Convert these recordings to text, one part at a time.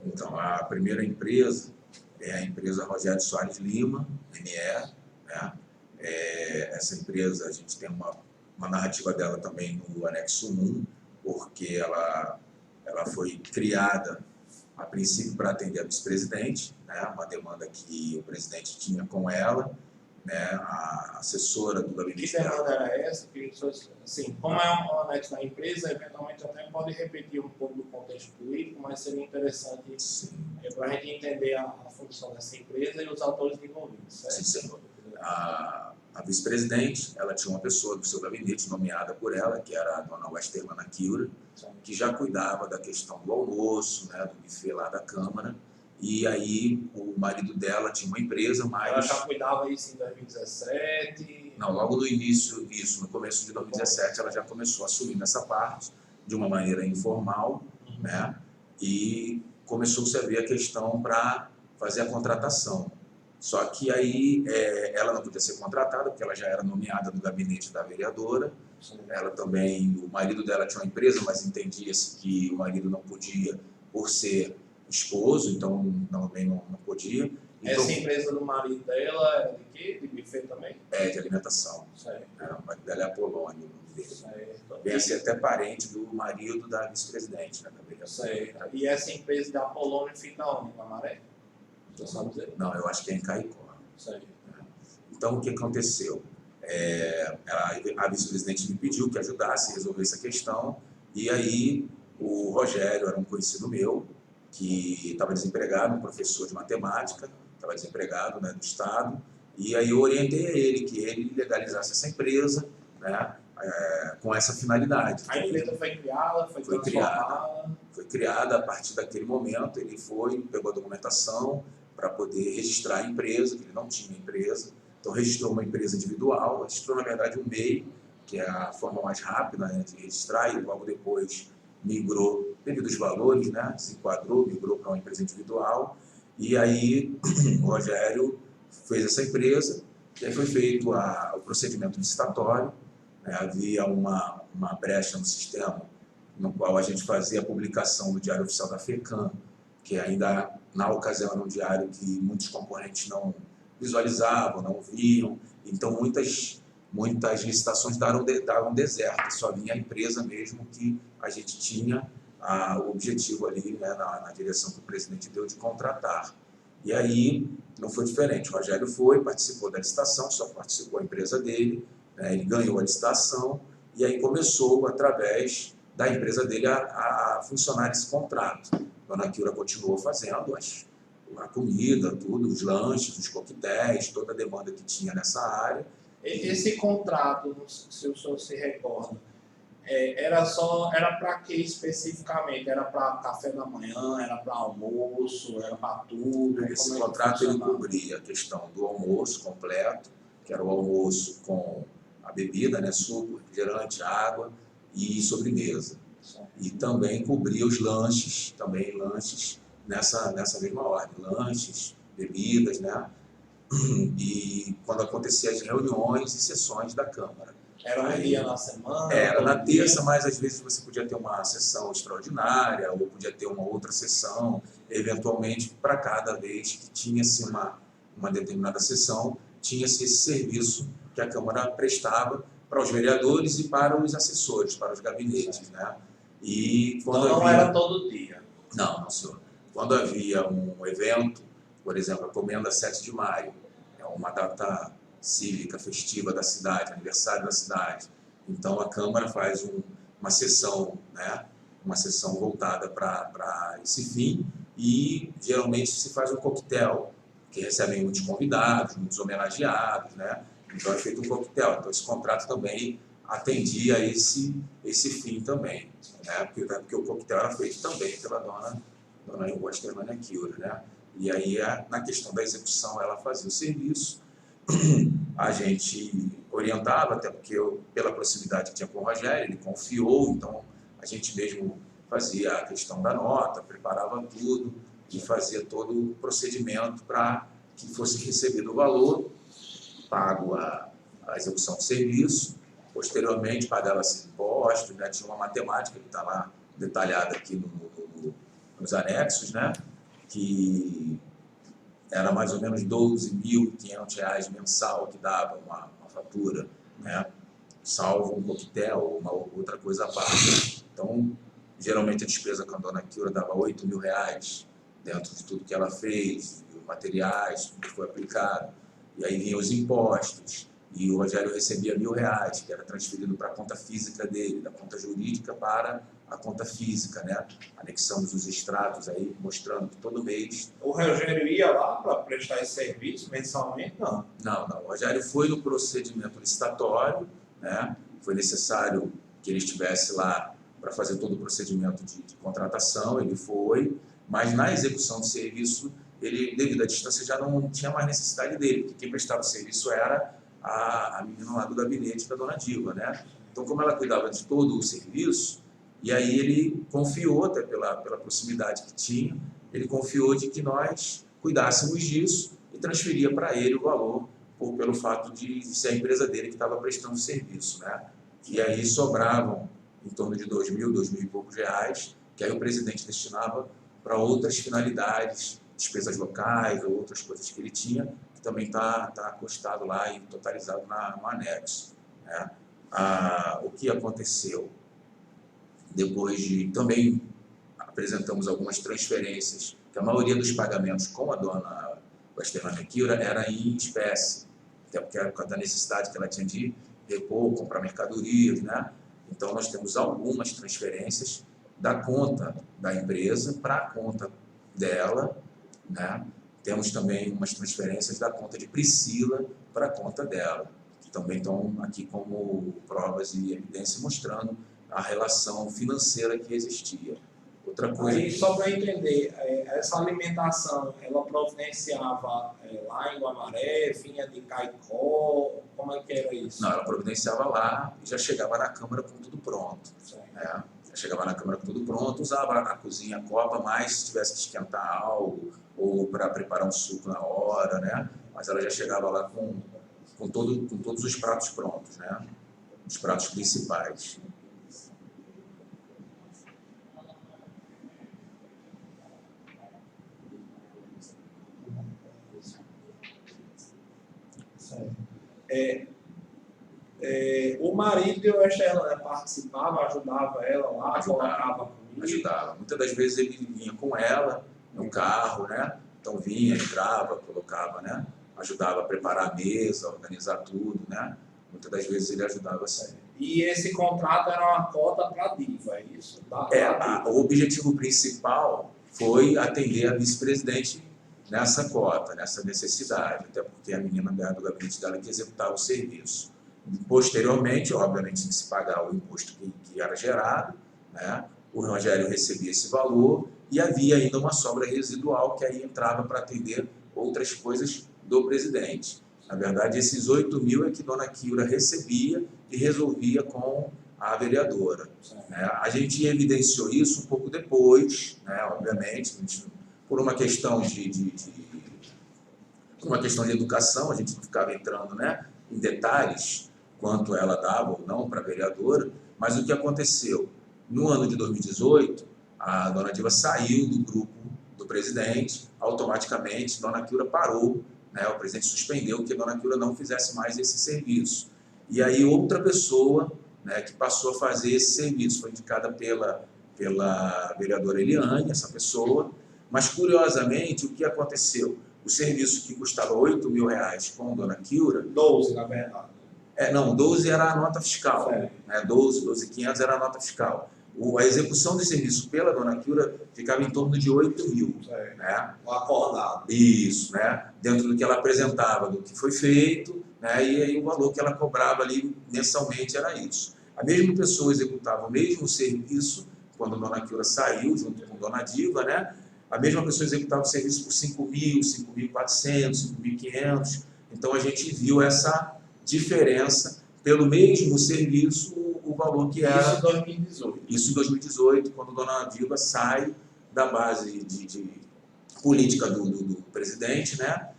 Então, a primeira empresa é a empresa Rogério Soares Lima, NE, né? Essa empresa, a gente tem uma narrativa dela também no anexo 1, porque ela foi criada, a princípio, para atender a vice-presidente, né? Uma demanda que o presidente tinha com ela, né? A assessora do gabinete Que demanda era essa? Que, assim, como é um anexo da empresa, eventualmente até pode repetir um pouco do contexto político, mas seria interessante para a gente entender a função dessa empresa e os atores envolvidos, certo? Sim, senhor. A vice-presidente, ela tinha uma pessoa do seu gabinete nomeada por ela, que era a dona Westerman Nakiura, que já cuidava da questão do almoço, né, do buffet lá da Câmara. E aí o marido dela tinha uma empresa, mas... Ela já cuidava isso em 2017? Não, logo no início, no começo de 2017, ela já começou a assumir nessa parte, de uma maneira informal, né? E começou-se a ver a questão para fazer a contratação. Só que aí ela não podia ser contratada, porque ela já era nomeada no gabinete da vereadora. Ela também, o marido dela tinha uma empresa, mas entendia-se que o marido não podia por ser esposo, então também não podia. Então, essa empresa do marido dela era de quê? De buffet também? De alimentação. O marido dela é Apolônio, o nome dele. Vem a ser até parente do marido da vice-presidente, né, da vereadora. E essa empresa da Apolônio fica onde? Na Maré? Você sabe dizer? Não, eu acho que é em Caicó. Então, o que aconteceu? A vice-presidente me pediu que ajudasse a resolver essa questão, e aí o Rogério era um conhecido meu, que estava desempregado, um professor de matemática, estava desempregado, né, do Estado, e aí eu orientei a ele que ele legalizasse essa empresa, né, com essa finalidade. A empresa foi criada, foi criada a partir daquele momento. Ele pegou a documentação para poder registrar a empresa, que ele não tinha empresa, então registrou uma empresa individual, registrou na verdade um MEI, que é a forma mais rápida, né, de registrar, e logo depois migrou, devido aos valores, né, se enquadrou, migrou para uma empresa individual, e aí o Rogério fez essa empresa, e aí foi feito o procedimento licitatório, né, havia uma brecha no sistema, no qual a gente fazia a publicação do Diário Oficial da FECAM, que ainda, na ocasião, era um diário que muitos concorrentes não visualizavam, não viam, então muitas licitações davam deserto, só vinha a empresa mesmo que a gente tinha o objetivo ali, né, na direção que o presidente deu de contratar. E aí não foi diferente, o Rogério participou da licitação, só participou a empresa dele, né, ele ganhou a licitação, e aí começou, através da empresa dele, a funcionar esse contrato. A Dona Kiura continuou fazendo a comida, tudo, os lanches, os coquetéis, toda a demanda que tinha nessa área. Esse contrato, se o senhor se recorda, era para que especificamente? Era para café da manhã, era para almoço, era para tudo? Esse contrato ele cobria a questão do almoço completo, que era o almoço com a bebida, né, suco, refrigerante, água e sobremesa. E também cobria os lanches, nessa mesma ordem, lanches, bebidas, né? E quando acontecia as reuniões e sessões da Câmara. Era um dia na semana? Era na terça, mas às vezes você podia ter uma sessão extraordinária, ou podia ter uma outra sessão, eventualmente, para cada vez que tinha-se uma determinada sessão, tinha-se esse serviço que a Câmara prestava para os vereadores e para os assessores, para os gabinetes, né? E quando não era todo dia? Não, senhor. Quando havia um evento, por exemplo, a Comenda 7 de Maio, é uma data cívica, festiva da cidade, aniversário da cidade. Então, a Câmara faz uma sessão, né, uma sessão voltada para esse fim, e geralmente se faz um coquetel, que recebem muitos convidados, muitos homenageados, né? Então, é feito um coquetel. Então, esse contrato também atendia esse fim também, né? Porque o coquetel era feito também pela dona Westerman Nakiura, né? E aí, na questão da execução, ela fazia o serviço, a gente orientava, até porque pela proximidade que tinha com o Rogério, ele confiou, então a gente mesmo fazia a questão da nota, preparava tudo e fazia todo o procedimento para que fosse recebido o valor, pago a execução do serviço, posteriormente pagava-se impostos, né? Tinha uma matemática que está lá detalhada aqui nos anexos, né? que era mais ou menos R$ 12.500 mensal que dava uma fatura, né? Salvo um coquetel, uma outra coisa à parte. Então, geralmente a despesa com a dona Kilra dava R$ 8.000 dentro de tudo que ela fez, materiais, tudo que foi aplicado. E aí vinham os impostos, e o Rogério recebia R$ 1.000, que era transferido para a conta física dele, da conta jurídica para a conta física, né? Anexamos os extratos aí, mostrando que todo mês... O Rogério ia lá para prestar esse serviço mensalmente? Não. Não. O Rogério foi no procedimento licitatório, né? Foi necessário que ele estivesse lá para fazer todo o procedimento de contratação, ele foi, mas na execução do serviço, ele, devido à distância, já não tinha mais necessidade dele, porque quem prestava o serviço era a menina lá do gabinete da dona Diva, né? Então, como ela cuidava de todo o serviço, e aí ele confiou, até pela proximidade que tinha, ele confiou de que nós cuidássemos disso e transferia para ele o valor pelo fato de ser a empresa dele que estava prestando o serviço, né? E aí sobravam em torno de R$ 2.000 e poucos reais, que aí o presidente destinava para outras finalidades, despesas locais ou outras coisas que ele tinha, que também está acostado lá e totalizado no anexo, né? O que aconteceu? Depois de também apresentamos algumas transferências, que a maioria dos pagamentos com a dona Westerlânia Kilra era em espécie, até porque era por causa da necessidade que ela tinha de repor, comprar mercadorias, né? Então nós temos algumas transferências da conta da empresa para a conta dela, né? Temos também umas transferências da conta de Priscila para a conta dela, que também estão aqui como provas e evidência mostrando a relação financeira que existia. Outra coisa... Aí, só para entender, essa alimentação, ela providenciava lá em Guamaré, vinha de Caicó, como é que era isso? Não, ela providenciava lá e já chegava na Câmara com tudo pronto. Já chegava na Câmara com tudo pronto, usava a cozinha, a copa, mas se tivesse que esquentar algo ou para preparar um suco na hora, né? Mas ela já chegava lá com todos os pratos prontos, né? Os pratos principais. O marido de Westerlânia participava, ajudava ela lá, colocava comida? Ajudava. Muitas das vezes ele vinha com ela no carro, né? Então vinha, entrava, colocava, né? Ajudava a preparar a mesa, organizar tudo, né? Muitas das vezes ele ajudava assim. E esse contrato era uma cota para a Diva, é isso? O objetivo principal foi atender a vice-presidente nessa cota, nessa necessidade, até porque a menina do gabinete dela que executava o serviço. Posteriormente, obviamente, tinha que se pagar o imposto que era gerado, né? O Rogério recebia esse valor e havia ainda uma sobra residual que aí entrava para atender outras coisas do presidente. Na verdade, esses 8.000 é que Dona Kilra recebia e resolvia com a vereadora, né? A gente evidenciou isso um pouco depois, né? Obviamente, por uma questão por uma questão de educação, a gente não ficava entrando, né, em detalhes quanto ela dava ou não para a vereadora, mas o que aconteceu? No ano de 2018, a Dona Diva saiu do grupo do presidente, automaticamente Dona Kilra parou, né, o presidente suspendeu que a Dona Kilra não fizesse mais esse serviço. E aí outra pessoa, né, que passou a fazer esse serviço, foi indicada pela vereadora Eliane, essa pessoa, mas curiosamente o que aconteceu? O serviço que custava R$ 8.000 com a Dona Kilra... 12, na verdade. Não, 12 era a nota fiscal, né, 12.500 era a nota fiscal. A execução do serviço pela Dona Kilra ficava em torno de 8.000. Né? O acordado. Isso, né? Dentro do que ela apresentava, do que foi feito, né? E aí o valor que ela cobrava ali mensalmente era isso. A mesma pessoa executava o mesmo serviço quando a Dona Kilra saiu, junto com a Dona Diva, né? A mesma pessoa executava o serviço por 5.000, 5.400, 5.500. Então a gente viu essa diferença pelo mesmo serviço, o valor que era... Isso em 2018. Isso em 2018, quando a Dona Diva sai da base de política do presidente, né?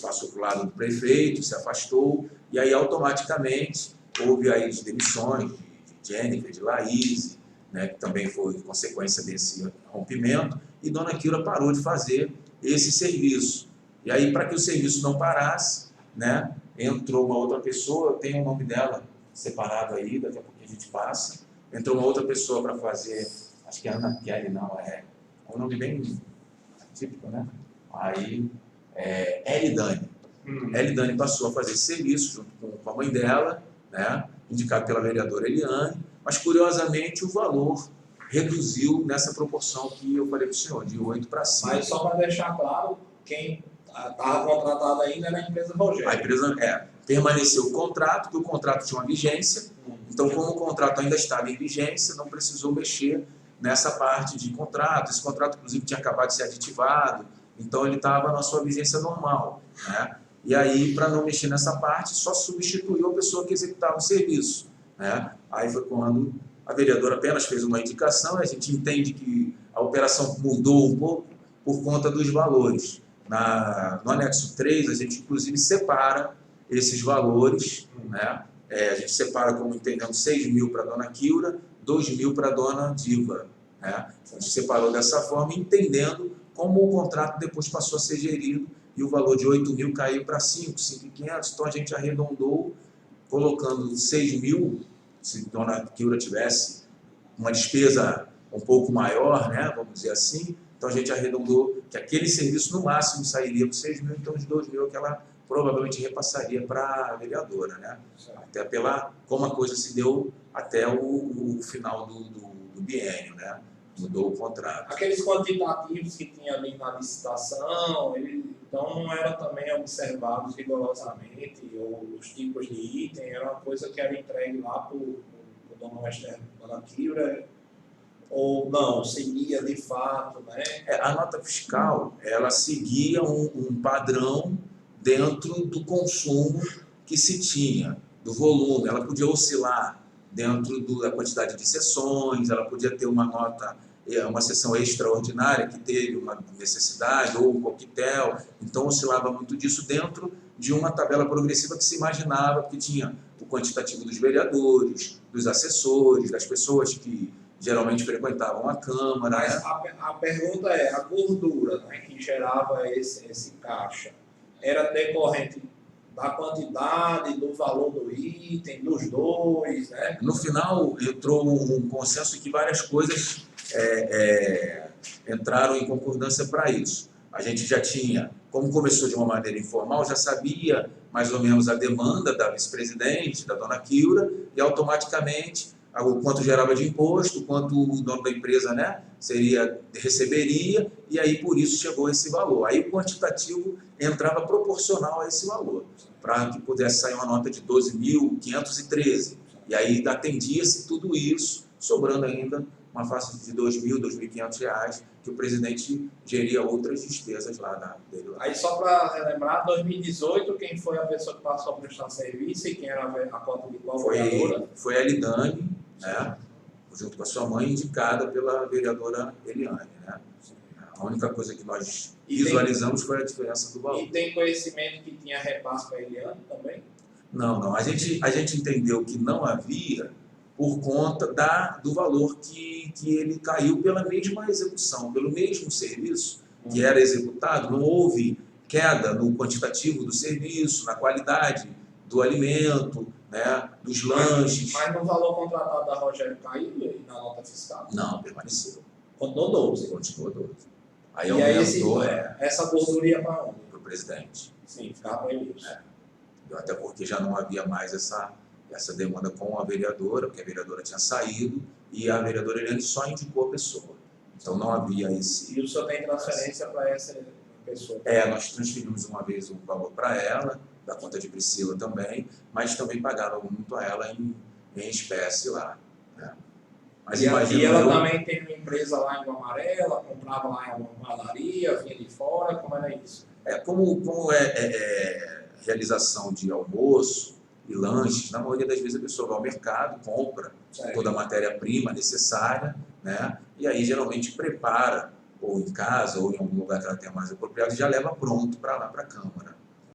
Passou para o lado do prefeito, se afastou, e aí automaticamente houve aí as demissões de Jennifer, de Laís, né? Que também foi consequência desse rompimento, e Dona Quilra parou de fazer esse serviço. E aí, para que o serviço não parasse, né, entrou uma outra pessoa, tem o nome dela separado aí, daqui a pouco a gente passa, entrou uma outra pessoa para fazer, acho que é Ana Kelly, não, é um nome bem típico, né? Aí, Elidane. Elidane passou a fazer esse serviço junto com a mãe dela, né, indicado pela vereadora Eliane, mas curiosamente o valor reduziu nessa proporção que eu falei para o senhor, de 8 para 5. Mas só para deixar claro, quem estava contratado ainda era a empresa Rogério. A empresa permaneceu o contrato, porque o contrato tinha uma vigência, então como o contrato ainda estava em vigência, não precisou mexer nessa parte de contrato. Esse contrato, inclusive, tinha acabado de ser aditivado, então ele estava na sua vigência normal, né? E aí, para não mexer nessa parte, só substituiu a pessoa que executava o serviço, né? Aí foi quando a vereadora apenas fez uma indicação, e a gente entende que a operação mudou um pouco por conta dos valores. No anexo 3, a gente inclusive separa esses valores, né? A gente separa, como entendemos, 6 mil para a Dona Quilra, 2 mil para a Dona Diva, né? A gente separou dessa forma, entendendo como o contrato depois passou a ser gerido e o valor de 8 mil caiu para 5.500, então a gente arredondou, colocando 6 mil, se Dona Quilra tivesse uma despesa um pouco maior, né, vamos dizer assim, então a gente arredondou que aquele serviço no máximo sairia por 6 mil, então os 2 mil que ela provavelmente repassaria para a vereadora, né? Até como a coisa se deu até o final do biênio, né? Mudou o contrato. Aqueles quantitativos que tinha ali na licitação, então não eram também observados rigorosamente, ou os tipos de item, era uma coisa que era entregue lá para o Dona Quilra, ou não, seguia de fato, né? A nota fiscal, ela seguia um padrão dentro do consumo que se tinha, do volume. Ela podia oscilar dentro da quantidade de sessões, ela podia ter uma sessão extraordinária que teve uma necessidade, ou um coquetel, então oscilava muito disso dentro de uma tabela progressiva que se imaginava, que tinha o quantitativo dos vereadores, dos assessores, das pessoas que geralmente frequentavam a Câmara. Mas a pergunta é, a gordura, né, que gerava esse caixa, era decorrente da quantidade, do valor do item, dos dois, né? No final, entrou um consenso em que várias coisas entraram em concordância para isso. A gente já tinha, como começou de uma maneira informal, já sabia mais ou menos a demanda da vice-presidente, da Dona Quilra, e automaticamente o quanto gerava de imposto, quanto o dono da empresa, né, receberia, e aí por isso chegou esse valor. Aí o quantitativo entrava proporcional a esse valor, para que pudesse sair uma nota de 12.513. E aí atendia-se tudo isso, sobrando ainda uma faixa de R$ 2.000, R$ 2.500, que o presidente geria outras despesas lá dele. Aí só para relembrar, 2018, quem foi a pessoa que passou a prestar serviço e quem era a cota de qual vereadora? Foi a Elidane, né, junto com a sua mãe, indicada pela vereadora Eliane, né? A única coisa que nós visualizamos foi a diferença do valor. E tem conhecimento que tinha repasse para a Eliane também? Não. A gente entendeu que não havia por conta do valor que ele caiu pela mesma execução, pelo mesmo serviço que era executado. Não houve queda no quantitativo do serviço, na qualidade do alimento, né, dos lanches. Mas no valor contratado da Rogério caiu e na nota fiscal? Não, permaneceu. Continuou 12. Continuou 12. Aí e aumentou, essa gordura ia para onde? Para o presidente. Sim, ficava para ele. Até porque já não havia mais essa demanda com a vereadora, porque a vereadora tinha saído e a vereadora Eliane só indicou a pessoa. Então não havia esse... E o senhor tem transferência para essa pessoa? Nós transferimos uma vez um valor para ela, da conta de Priscila também, mas também pagava muito a ela em espécie lá, né? Mas e ela também tem uma empresa lá em Guamarela, comprava lá em uma padaria, vinha de fora, como era isso? Como é realização de almoço e lanches, na maioria das vezes a pessoa vai ao mercado, compra toda a matéria-prima necessária, né? E aí geralmente prepara, ou em casa, ou em algum lugar que ela tenha mais apropriado, e já leva pronto para lá, para a Câmara.